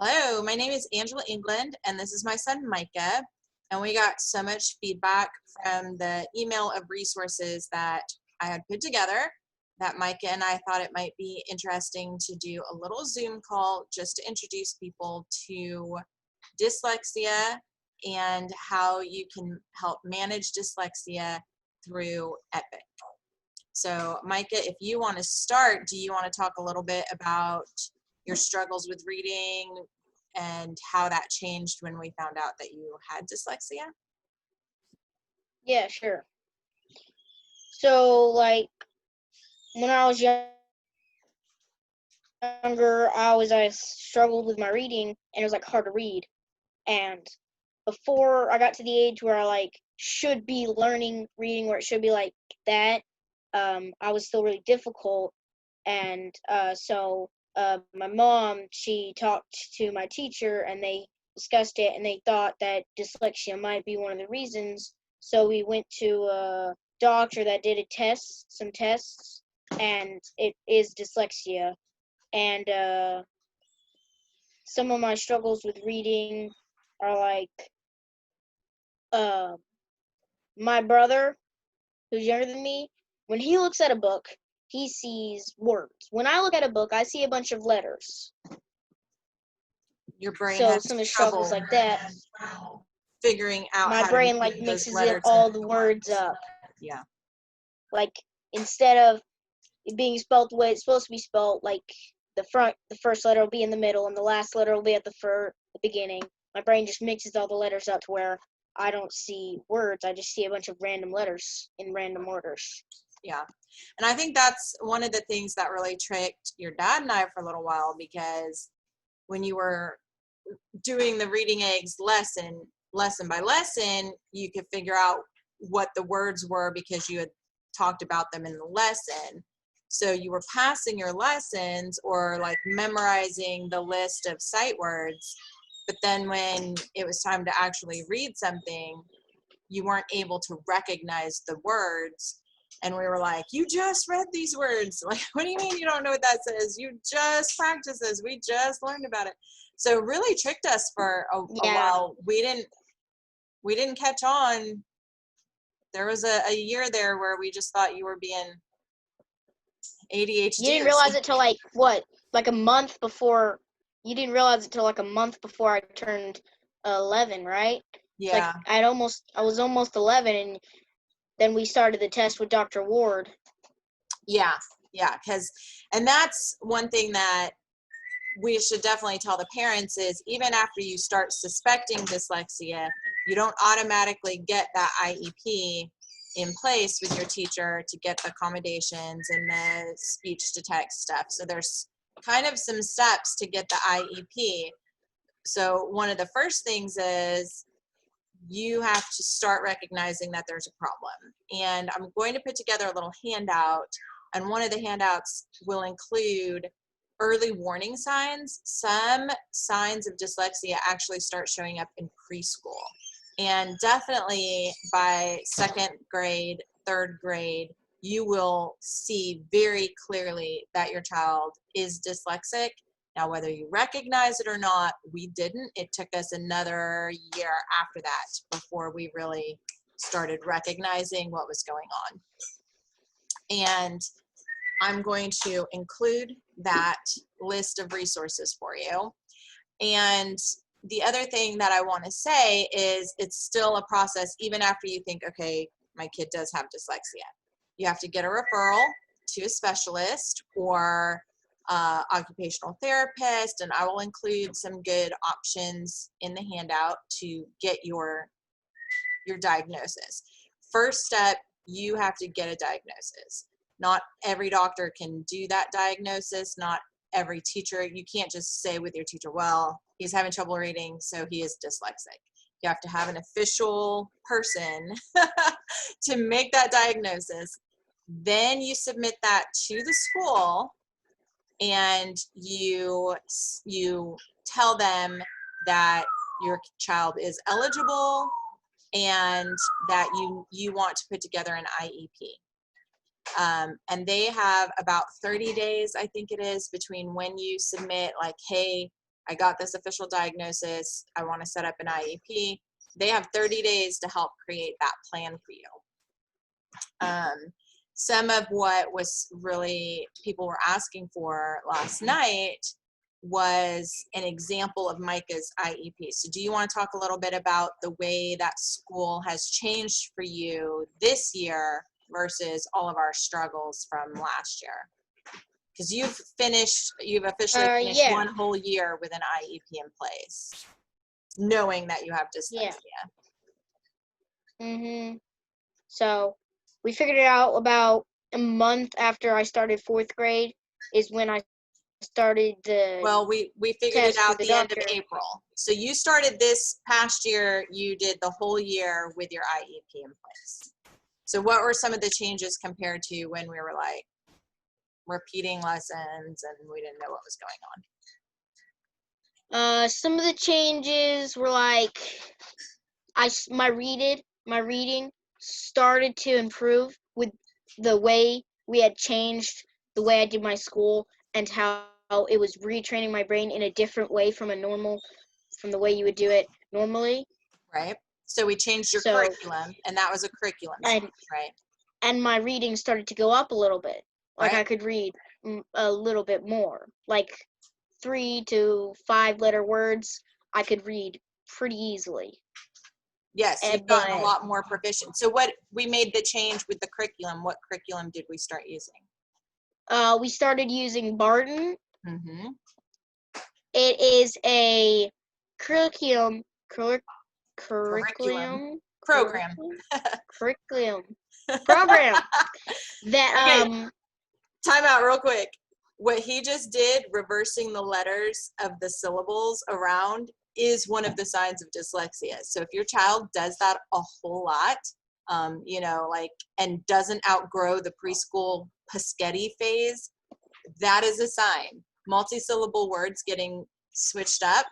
Hello, my name is Angela England, and this is my son Micah. And we got so much feedback from the email of resources that I had put together that Micah and I thought it might be interesting to do a little Zoom call just to introduce people to dyslexia and how you can help manage dyslexia through EPIC. So Micah, if you want to start, do you want to talk a little bit about your struggles with reading and how that changed when we found out that you had dyslexia? Yeah, sure. So, when I was younger, I struggled with my reading, and it was, hard to read. And before I got to the age where I, should be learning reading, where it should be like that, I was still really difficult. And so my mom, she talked to my teacher, and they discussed it, and they thought that dyslexia might be one of the reasons. So we went to a doctor that did some tests, and it is dyslexia. And some of my struggles with reading are my brother, who's younger than me, when he looks at a book, he sees words. When I look at a book, I see a bunch of letters. Your brain So has some of the trouble struggles like that, figuring out my how to brain make those mixes in letters all into the words. words up. Yeah. Instead of it being spelled the way it's supposed to be spelled, the first letter will be in the middle, and the last letter will be at the beginning. My brain just mixes all the letters up to where I don't see words. I just see a bunch of random letters in random orders. Yeah. And I think that's one of the things that really tricked your dad and I for a little while, because when you were doing the reading eggs lesson by lesson, you could figure out what the words were because you had talked about them in the lesson. So you were passing your lessons or memorizing the list of sight words, but then when it was time to actually read something, you weren't able to recognize the words. And we were like, you just read these words. Like, what do you mean you don't know what that says? You just practiced this. We just learned about it. So it really tricked us for a while. We didn't catch on. There was a year there where we just thought you were being ADHD. You didn't realize it till a month before. You didn't realize it till a month before I turned 11, right? Yeah. I was almost 11, and then we started the test with Dr. Ward. Yeah, and that's one thing that we should definitely tell the parents is, even after you start suspecting dyslexia, you don't automatically get that IEP in place with your teacher to get the accommodations and the speech to text stuff. So there's kind of some steps to get the IEP. So one of the first things is you have to start recognizing that there's a problem. And I'm going to put together a little handout, and one of the handouts will include early warning signs. Some signs of dyslexia actually start showing up in preschool. And definitely by second grade, third grade, you will see very clearly that your child is dyslexic. Now, whether you recognize it or not, we didn't. It took us another year after that before we really started recognizing what was going on. And I'm going to include that list of resources for you. And the other thing that I want to say is it's still a process even after you think, okay, my kid does have dyslexia. You have to get a referral to a specialist or occupational therapist, and I will include some good options in the handout to get your diagnosis. First step, you have to get a diagnosis. Not every doctor can do that diagnosis. Not every teacher. You can't just say with your teacher, well, he's having trouble reading, so he is dyslexic. You have to have an official person to make that diagnosis. Then you submit that to the school, and you tell them that your child is eligible and that you want to put together an IEP. And they have about 30 days, I think it is, between when you submit, hey, I got this official diagnosis. I want to set up an IEP. They have 30 days to help create that plan for you. Some of what was really people were asking for last night was an example of Micah's IEP. So do you want to talk a little bit about the way that school has changed for you this year versus all of our struggles from last year? Because you've officially finished Yeah. one whole year with an IEP in place, knowing that you have dyslexia. Yeah. So we figured it out about a month after I started 4th grade is when I started the Well, we figured it test out with the end of doctor. April. So you started this past year, you did the whole year with your IEP in place. So what were some of the changes compared to when we were like repeating lessons and we didn't know what was going on? Some of the changes were like my reading started to improve with the way we had changed the way I did my school and how it was retraining my brain in a different way from the way you would do it normally. Right. So we changed your So, curriculum, and that was a curriculum change, right? And my reading started to go up a little bit. Like Right. I could read a little bit more, like 3 to 5 letter words. I could read pretty easily. Yes, you've gotten a lot more proficient. So what we made the change with the curriculum. What curriculum did we start using? We started using Barton. Mm-hmm. It is a curriculum Program. program that Okay. Time out real quick. What he just did, reversing the letters of the syllables around, is one of the signs of dyslexia. So if your child does that a whole lot, and doesn't outgrow the preschool Paschetti phase, that is a sign. Multi-syllable words getting switched up,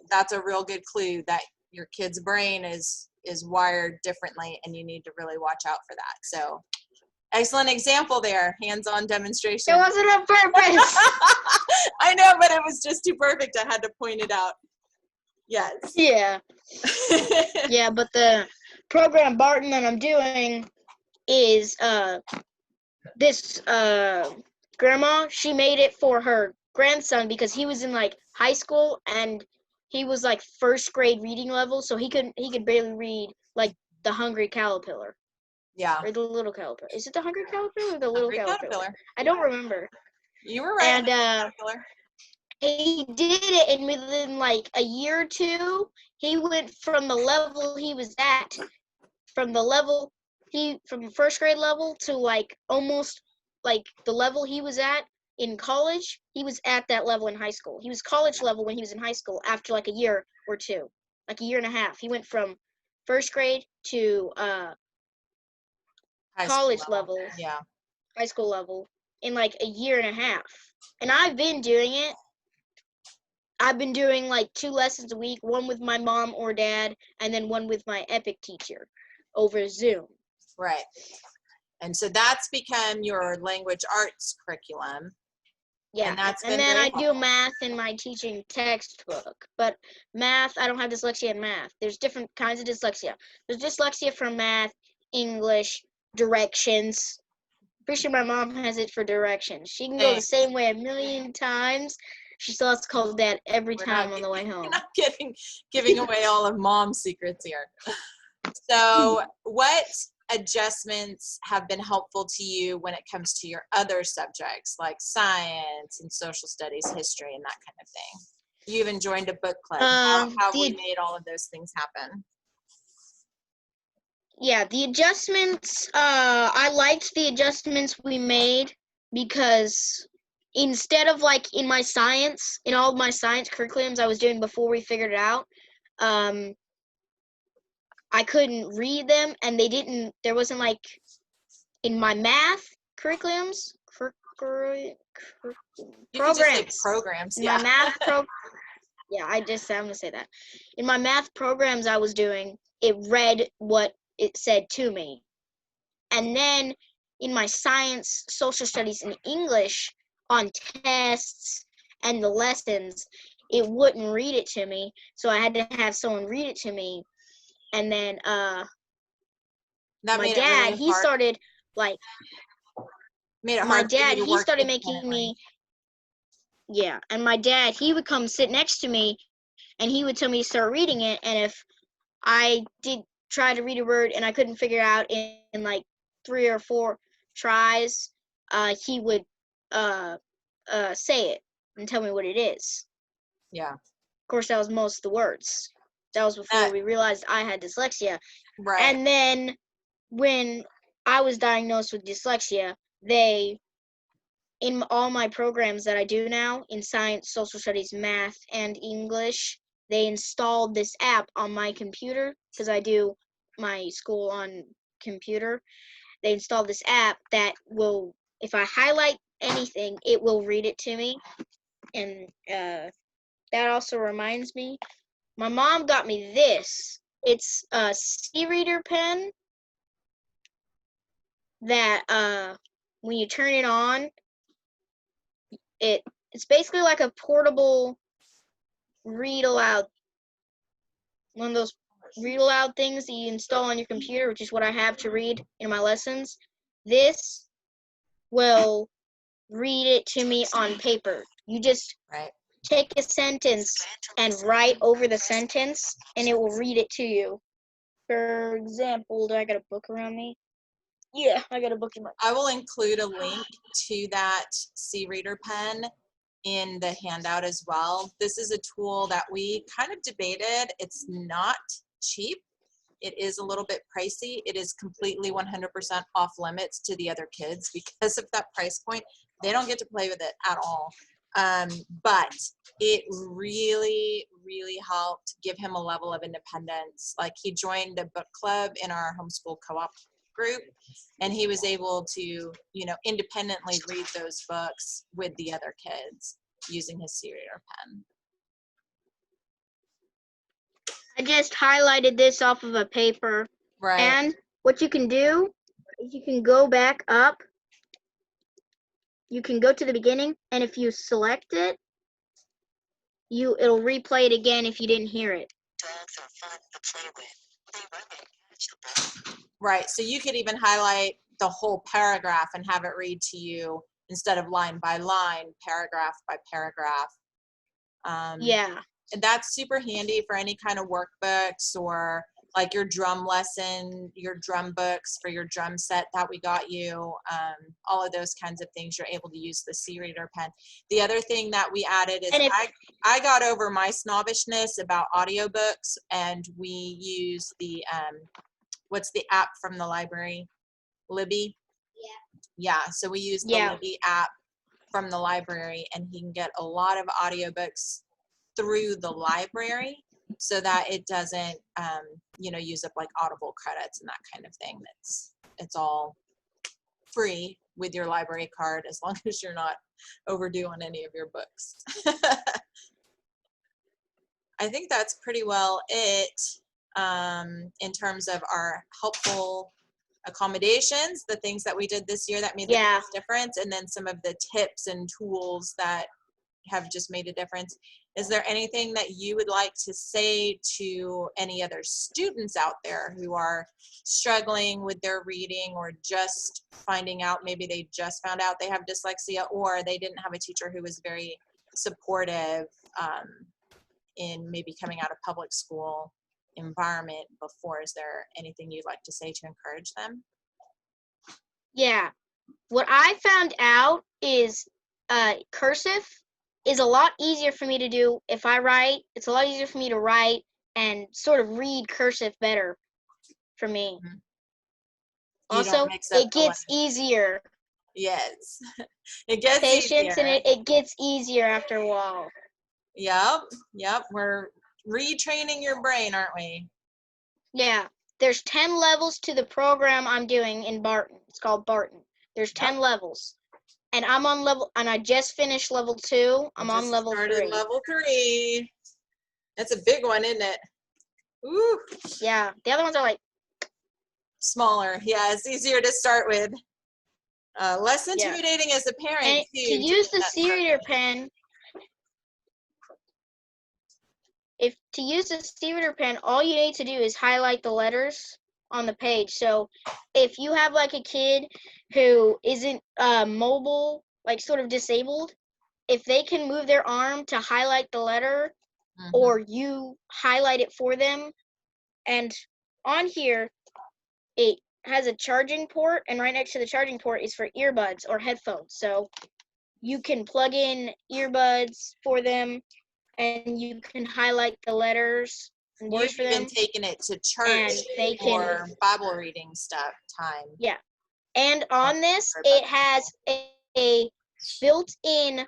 that's a real good clue that your kid's brain is wired differently, and you need to really watch out for that. So excellent example there, hands-on demonstration. It wasn't on purpose. I know, but it was just too perfect. I had to point it out. Yes. Yeah. Yeah, but the program Barton that I'm doing is this grandma, she made it for her grandson because he was in like high school and he was like 1st grade reading level, so he could barely read like the Hungry Caterpillar. Yeah. Or the Little Caterpillar. Is it the Hungry Caterpillar or the Little Caterpillar? I don't remember. You were right. And he did it, and within like a year or two, he went from the level he was at, from 1st grade level to like almost like the level he was at in college. He was at that level in high school. He was college level when he was in high school after like a year or two, like a year and a half. He went from 1st grade to college level. Yeah. High school level in like a year and a half. And I've been doing it. I've been doing like 2 lessons a week, one with my mom or dad, and then one with my EPIC teacher over Zoom. Right. And so that's become your language arts curriculum. Yeah. And then I do math in my teaching textbook. But math, I don't have dyslexia in math. There's different kinds of dyslexia. There's dyslexia for math, English, directions. Pretty sure my mom has it for directions. She can go the same way a million times. She still has to call Dad every time on the way home. We're not giving away all of Mom's secrets here. So what adjustments have been helpful to you when it comes to your other subjects like science and social studies, history, and that kind of thing? You even joined a book club. How have we made all of those things happen? Yeah, the adjustments, I liked the adjustments we made because instead of like in all of my science curriculums I was doing before we figured it out, I couldn't read them, and there wasn't like in my math curriculums, programs. Yeah. My math yeah, I'm gonna say that. In my math programs I was doing, it read what it said to me. And then in my science, social studies, and English on tests and the lessons, it wouldn't read it to me. So I had to have someone read it to me. And then That my made it dad, really he hard. started like Made it my hard for you dad, to he work started making independently. me, yeah. And my dad, he would come sit next to me and he would tell me to start reading it. And if I did try to read a word and I couldn't figure it out in like 3 or 4 tries, he would say it and tell me what it is. Yeah. Of course, that was most of the words. That was before That, we realized I had dyslexia. right. And then when I was diagnosed with dyslexia, they, in all my programs that I do now, in science, social studies, math, and English, they installed this app on my computer, because I do my school on computer. They installed this app that will, if I highlight anything, it will read it to me. And that also reminds me, my mom got me this. It's a C-reader pen that when you turn it on, it's basically like a portable read aloud, one of those read aloud things that you install on your computer, which is what I have to read in my lessons. This will read it to me on paper. You just Right. take a sentence and write over the sentence, and it will read it to you. For example, do I got a book around me? Yeah, I got a book in my. I will include a link to that C-reader pen in the handout as well. This is a tool that we kind of debated. It's not cheap. It is a little bit pricey. It is completely 100% off limits to the other kids because of that price point. They don't get to play with it at all. But it really, really helped give him a level of independence. Like, he joined a book club in our homeschool co-op group, and he was able to, you know, independently read those books with the other kids using his C-reader pen. I just highlighted this off of a paper. Right. And what you can do is you can go back up. You can go to the beginning, and if you select it, it'll replay it again if you didn't hear it. Dogs are fun to play with. They run and catch the ball. Right. So you could even highlight the whole paragraph and have it read to you instead of line by line, paragraph by paragraph. Yeah. And that's super handy for any kind of workbooks, or like your drum lesson, your drum books for your drum set that we got you, all of those kinds of things. You're able to use the C-reader pen. The other thing that we added is I got over my snobbishness about audiobooks, and we use the, what's the app from the library? Libby? Yeah, so we use the Libby app from the library, and he can get a lot of audiobooks through the library so that it doesn't, you know, use up like Audible credits and that kind of thing. It's all free with your library card as long as you're not overdue on any of your books. I think that's pretty well it in terms of our helpful accommodations, the things that we did this year that made the biggest difference, and then some of the tips and tools that have just made a difference. Is there anything that you would like to say to any other students out there who are struggling with their reading, or just finding out, maybe they just found out they have dyslexia, or they didn't have a teacher who was very supportive in maybe coming out of public school environment before? Is there anything you'd like to say to encourage them? Yeah. What I found out is cursive is a lot easier for me to do if I write. It's a lot easier for me to write and sort of read cursive better for me. Mm-hmm. Also, it gets easier. Yes, it gets Patience, easier. and it gets easier after a while. Yep. We're retraining your brain, aren't we? Yeah. There's 10 levels to the program I'm doing in Barton. It's called Barton. There's 10 levels. And I'm on and I just finished level 2. I'm on level 3. Level 3. That's a big one, isn't it? Ooh. Yeah. The other ones are like smaller. Yeah, it's easier to start with. Less intimidating as a parent, and too. to use the C-reader pen, if to use the C-reader pen, all you need to do is highlight the letters on the page. So if you have like a kid who isn't mobile, like sort of disabled, if they can move their arm to highlight the letter, Mhm. or you highlight it for them, and on here it has a charging port, and right next to the charging port is for earbuds or headphones. So you can plug in earbuds for them, and you can highlight the letters and words You've for even them, taken it to and church they can, for Bible reading stuff time. yeah. And on this, Sorry it about has a built-in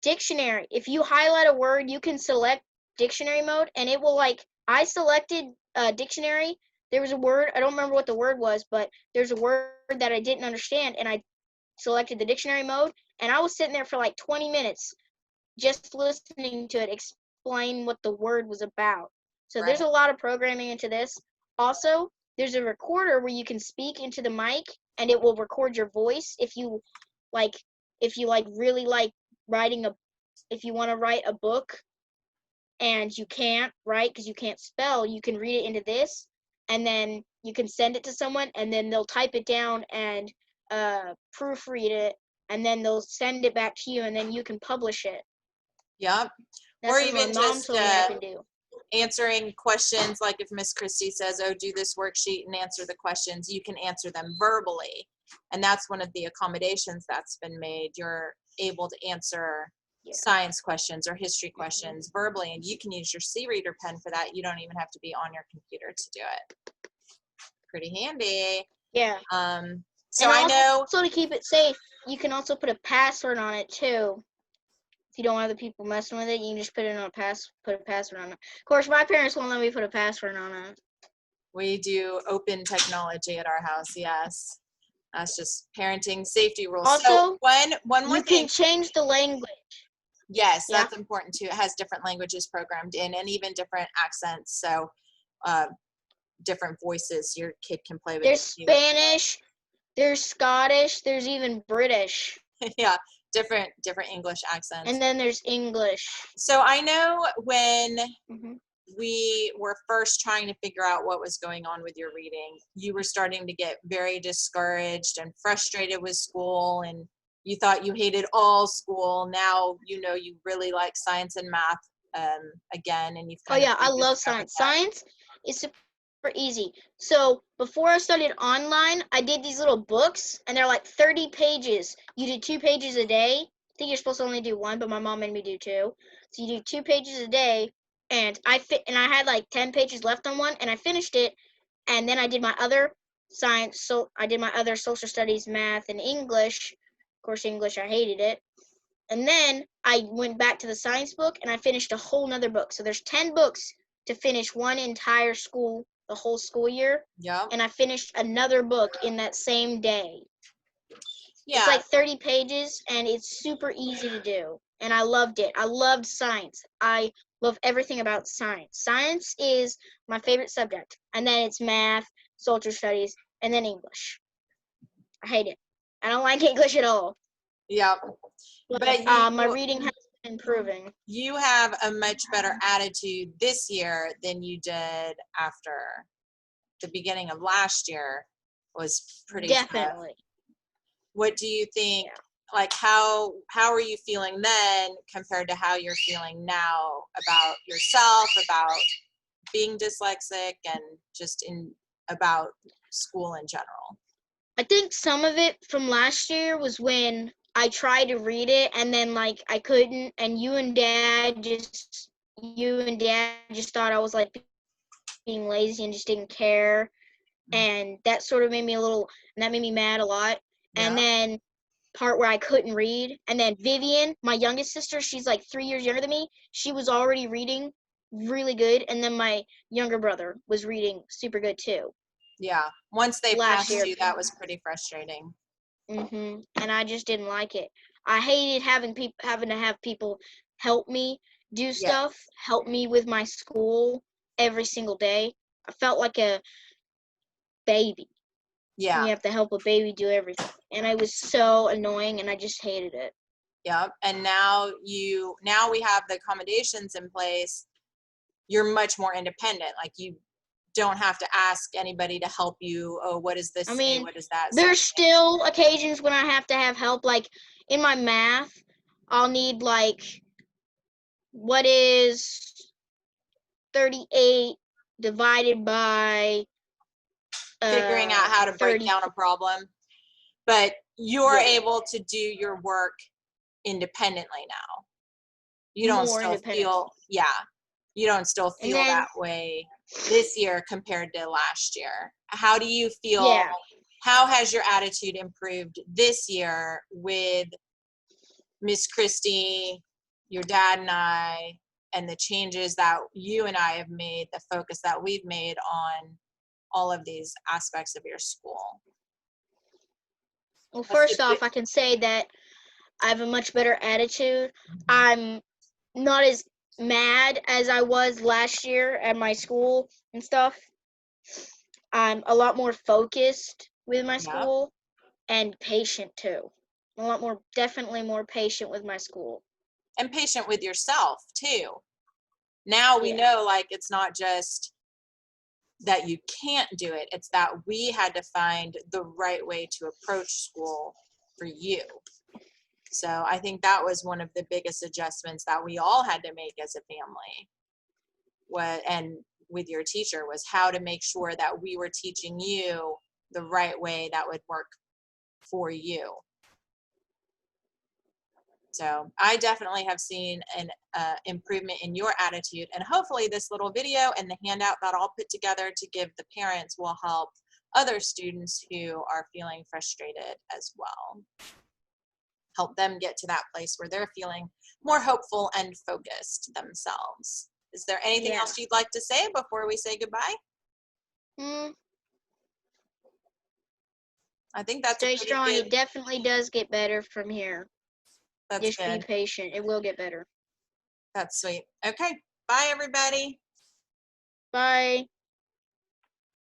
dictionary. If you highlight a word, you can select dictionary mode, and it will, like, I selected dictionary. There was a word, I don't remember what the word was, but there's a word that I didn't understand, and I selected the dictionary mode, and I was sitting there for like 20 minutes just listening to it explain what the word was about. So there's a Right. lot of programming into this. Also, there's a recorder where you can speak into the mic, and it will record your voice if you like really like writing a if you want to write a book and you can't write because you can't spell, you can read it into this, and then you can send it to someone, and then they'll type it down and proofread it, and then they'll send it back to you, and then you can publish it. Yep. That's Or what my even mom just told me I can do. answering questions, like if Miss Christie says, oh, do this worksheet and answer the questions, you can answer them verbally. And that's one of the accommodations that's been made. You're able to answer Yeah. science questions or history questions verbally, and you can use your C-reader pen for that. You don't even have to be on your computer to do it. Pretty handy. Yeah. So And I know, also to keep it safe, you can also put a password on it too. If you don't want other people messing with it, you can just put a password on it. Of course, my parents won't let me put a password on it. we do open technology at our house. Yes. That's just parenting safety rules. Also, so one more You thing. can change the language. Yes, Yeah. that's important too. It has different languages programmed in, and even different accents. So different voices your kid can play with. There's Spanish, there's Scottish, there's even British, Yeah, different English accents. and then there's English. So I know when Mhm. we were first trying to figure out what was going on with your reading, you were starting to get very discouraged and frustrated with school, and you thought you hated all school. Now you know you really like science and math again, and you've Oh kind of yeah, I love rediscovered science. that. Science is super easy. So before I studied online, I did these little books, and they're like 30 pages. You do 2 pages a day. I think you're supposed to only do 1, but my mom made me do 2. So you do 2 pages a day, and I had like 10 pages left on one, and I finished it, and then I did my other science. So I did my other social studies, math, and English. Of course, English, I hated it. And then I went back to the science book, and I finished a whole nother book. So there's 10 books to finish one entire school, the whole school year. Yeah. And I finished another book in that same day. Yeah. It's like 30 pages, and it's super easy to do. And I loved it. I loved science. I love everything about science. Science is my favorite subject. And then it's math, social studies, and then English. I hate it. I don't like English at all. Yeah. But But my reading has been improving. you have a much better attitude this year than you did after the beginning of last year. Was pretty tough. Definitely. What do you think? Yeah. Like how are you feeling then compared to how you're feeling now about yourself, about being dyslexic, and just about school in general? I think some of it from last year was when I tried to read it and then like I couldn't, and you and Dad just thought I was like being lazy and just didn't care, and that sort of made me that made me mad a lot. Yeah. And then part where I couldn't read, and then Vivian, my youngest sister, she's like 3 years younger than me, she was already reading really good, and then my younger brother was reading super good too. Yeah. Once they Last passed year. you, that was pretty frustrating. And I just didn't like it. I hated having to have people help me do stuff, help me with my school every single day. I felt like a baby. Yeah. You have to help a baby do everything, and it was so annoying, and I just hated it. Yep. And now we have the accommodations in place. You're much more independent. Like you don't have to ask anybody to help you. Oh, what does this I say? mean, What does that say? there's still occasions when I have to have help. Like in my math, I'll need like, what is 38 divided by Figuring out how to break 30? down a problem. But you're Yeah. able to do your work independently now. You don't More still independent. feel, you don't still And feel then, that way this year compared to last year. How do you feel? yeah. How has your attitude improved this year with Miss Christie, your dad and I, and the changes that you and I have made, the focus that we've made on all of these aspects of your school? Well, What's first the off, bi- I can say that I have a much better attitude. I'm not as mad as I was last year at my school and stuff. I'm a lot more focused with my Yeah. school and patient too. A lot more, definitely more patient with my school. And patient with yourself too. Now we Yeah. know, like, it's not just that you can't do it, it's that we had to find the right way to approach school for you. So I think that was one of the biggest adjustments that we all had to make as a family. And with your teacher, was how to make sure that we were teaching you the right way that would work for you. So I definitely have seen an improvement in your attitude, and hopefully this little video and the handout that I'll put together to give the parents will help other students who are feeling frustrated as well. Help them get to that place where they're feeling more hopeful and focused themselves. Is there anything Yeah. else you'd like to say before we say goodbye? I think that's a Stay pretty strong. good, It definitely does get better from here. that's Just be good. patient. It will get better. That's sweet. Okay, bye everybody. Bye.